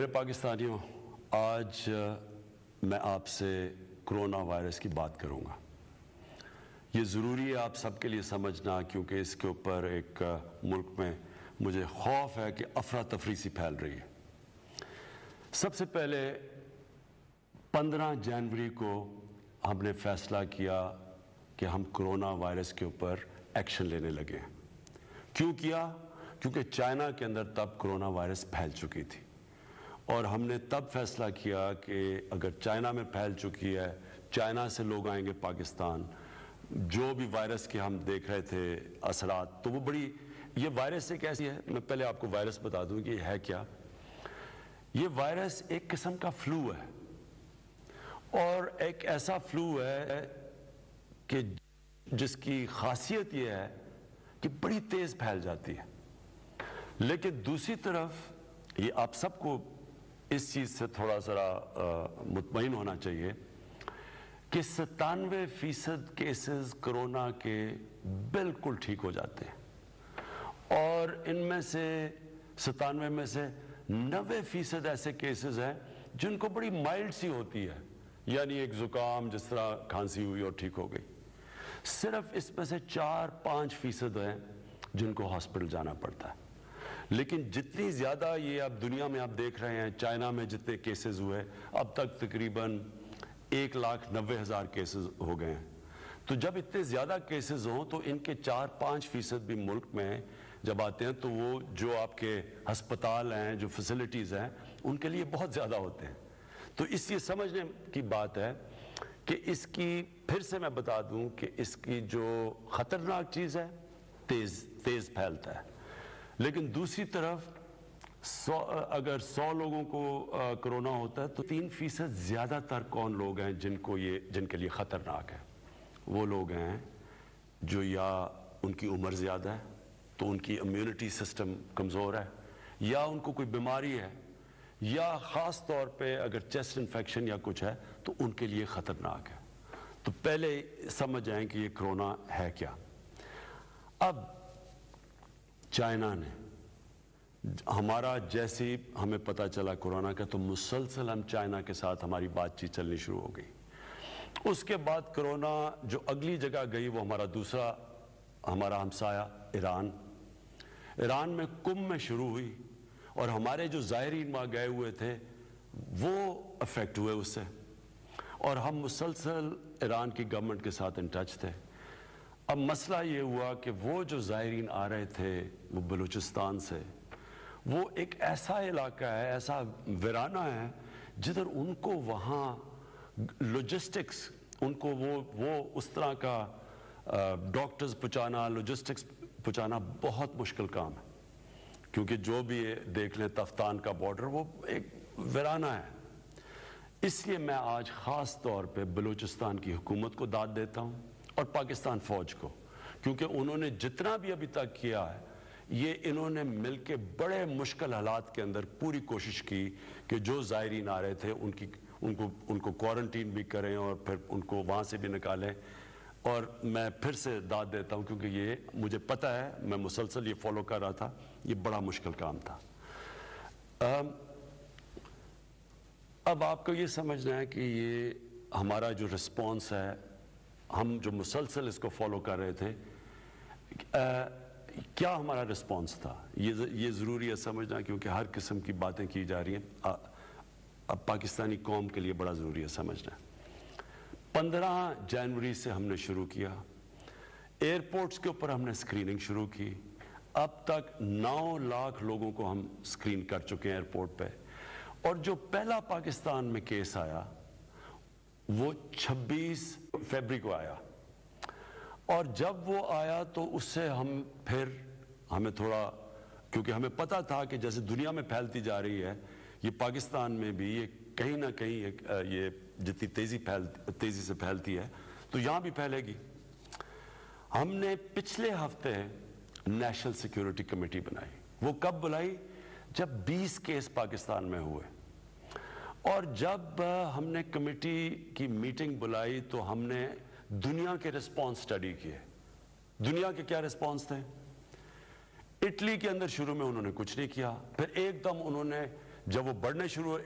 میرے پاکستانیوں، آج میں آپ سے کرونا وائرس کی بات کروں گا۔ یہ ضروری ہے آپ سب کے لیے سمجھنا، کیونکہ اس کے اوپر ایک ملک میں مجھے خوف ہے کہ افراتفری سی پھیل رہی ہے۔ سب سے پہلے 15 جنوری کو ہم نے فیصلہ کیا کہ ہم کرونا وائرس کے اوپر ایکشن لینے لگے ہیں۔ کیوں کیا؟ کیونکہ چائنا کے اندر تب کرونا وائرس پھیل چکی تھی، اور ہم نے تب فیصلہ کیا کہ اگر چائنا میں پھیل چکی ہے، چائنا سے لوگ آئیں گے پاکستان، جو بھی وائرس کے ہم دیکھ رہے تھے اثرات، تو وہ یہ وائرس ایک ایسی ہے، میں پہلے آپ کو وائرس بتا دوں کہ یہ ہے کیا۔ یہ وائرس ایک قسم کا فلو ہے، اور ایک ایسا فلو ہے کہ جس کی خاصیت یہ ہے کہ بڑی تیز پھیل جاتی ہے۔ لیکن دوسری طرف یہ آپ سب کو اس چیز سے تھوڑا ذرا مطمئن ہونا چاہیے کہ 97% کیسز کرونا کے بالکل ٹھیک ہو جاتے ہیں، اور ان میں سے 97 میں سے 90% ایسے کیسز ہیں جن کو بڑی مائلڈ سی ہوتی ہے، یعنی ایک زکام جس طرح کھانسی ہوئی اور ٹھیک ہو گئی۔ صرف اس میں سے 4-5% ہیں جن کو ہاسپٹل جانا پڑتا ہے۔ لیکن جتنی زیادہ یہ اب دنیا میں آپ دیکھ رہے ہیں، چائنا میں جتنے کیسز ہوئے، اب تک تقریباً 1,90,000 کیسز ہو گئے ہیں۔ تو جب اتنے زیادہ کیسز ہوں تو ان کے 4-5% بھی ملک میں جب آتے ہیں تو وہ جو آپ کے ہسپتال ہیں، جو فیسلٹیز ہیں، ان کے لیے بہت زیادہ ہوتے ہیں۔ تو اس یہ سمجھنے کی بات ہے کہ اس کی پھر سے میں بتا دوں کہ اس کی جو خطرناک چیز ہے، تیز پھیلتا ہے۔ لیکن دوسری طرف اگر 100 لوگوں کو کرونا ہوتا ہے تو 3% زیادہ تر کون لوگ ہیں جن کے لیے خطرناک ہے؟ وہ لوگ ہیں جو یا ان کی عمر زیادہ ہے تو ان کی امیونٹی سسٹم کمزور ہے، یا ان کو کوئی بیماری ہے، یا خاص طور پہ اگر چیسٹ انفیکشن یا کچھ ہے تو ان کے لیے خطرناک ہے۔ تو پہلے سمجھ آئیں کہ یہ کرونا ہے کیا۔ اب چائنا نے ہمارا جیسے ہمیں پتہ چلا کورونا کا، تو مسلسل ہم چائنا کے ساتھ ہماری بات چیت چلنی شروع ہو گئی۔ اس کے بعد کرونا جو اگلی جگہ گئی وہ ہمارا ہمسایہ ایران میں کمبھ میں شروع ہوئی، اور ہمارے جو زائرین وہاں گئے ہوئے تھے وہ افیکٹ ہوئے اس سے، اور ہم مسلسل ایران کی گورنمنٹ کے ساتھ ان ٹچ تھے۔ اب مسئلہ یہ ہوا کہ وہ جو زائرین آ رہے تھے وہ بلوچستان سے، وہ ایک ایسا علاقہ ہے، ایسا ویرانہ ہے جدھر ان کو وہاں لوجسٹکس، ان کو وہ اس طرح کا ڈاکٹرز پہنچانا، لوجسٹکس پہنچانا بہت مشکل کام ہے، کیونکہ جو بھی دیکھ لیں تفتان کا بارڈر وہ ایک ویرانہ ہے۔ اس لیے میں آج خاص طور پہ بلوچستان کی حکومت کو داد دیتا ہوں اور پاکستان فوج کو، کیونکہ انہوں نے جتنا بھی ابھی تک کیا ہے، یہ انہوں نے مل کے بڑے مشکل حالات کے اندر پوری کوشش کی کہ جو زائرین آ رہے تھے ان کو کوارنٹین بھی کریں اور پھر ان کو وہاں سے بھی نکالیں۔ اور میں پھر سے داد دیتا ہوں کیونکہ یہ مجھے پتہ ہے، میں مسلسل یہ فالو کر رہا تھا، یہ بڑا مشکل کام تھا۔ اب آپ کو یہ سمجھنا ہے کہ یہ ہمارا جو رسپانس ہے، ہم جو مسلسل اس کو فالو کر رہے تھے، کیا ہمارا رسپانس تھا، یہ ضروری ہے سمجھنا، کیونکہ ہر قسم کی باتیں کی جا رہی ہیں، اب پاکستانی قوم کے لیے بڑا ضروری ہے سمجھنا۔ 15 جنوری سے ہم نے شروع کیا، ایئرپورٹس کے اوپر ہم نے اسکریننگ شروع کی۔ اب تک 9 لاکھ لوگوں کو ہم اسکرین کر چکے ہیں ایئرپورٹ پہ، اور جو پہلا پاکستان میں کیس آیا وہ 26 فروری کو آیا، اور جب وہ آیا تو اس سے ہمیں تھوڑا، کیونکہ ہمیں پتہ تھا کہ جیسے دنیا میں پھیلتی جا رہی ہے، یہ پاکستان میں بھی یہ کہیں نہ کہیں یہ جتنی تیزی سے پھیلتی ہے تو یہاں بھی پھیلے گی۔ ہم نے پچھلے ہفتے نیشنل سیکیورٹی کمیٹی بنائی۔ وہ کب بلائی؟ جب 20 کیس پاکستان میں ہوئے، اور جب ہم نے کمیٹی کی میٹنگ بلائی تو ہم نے دنیا کے رسپانس سٹڈی کیے۔ دنیا کے کیا رسپانس تھے؟ اٹلی کے اندر شروع میں انہوں نے کچھ نہیں کیا، پھر ایک دم انہوں نے جب وہ بڑھنے شروع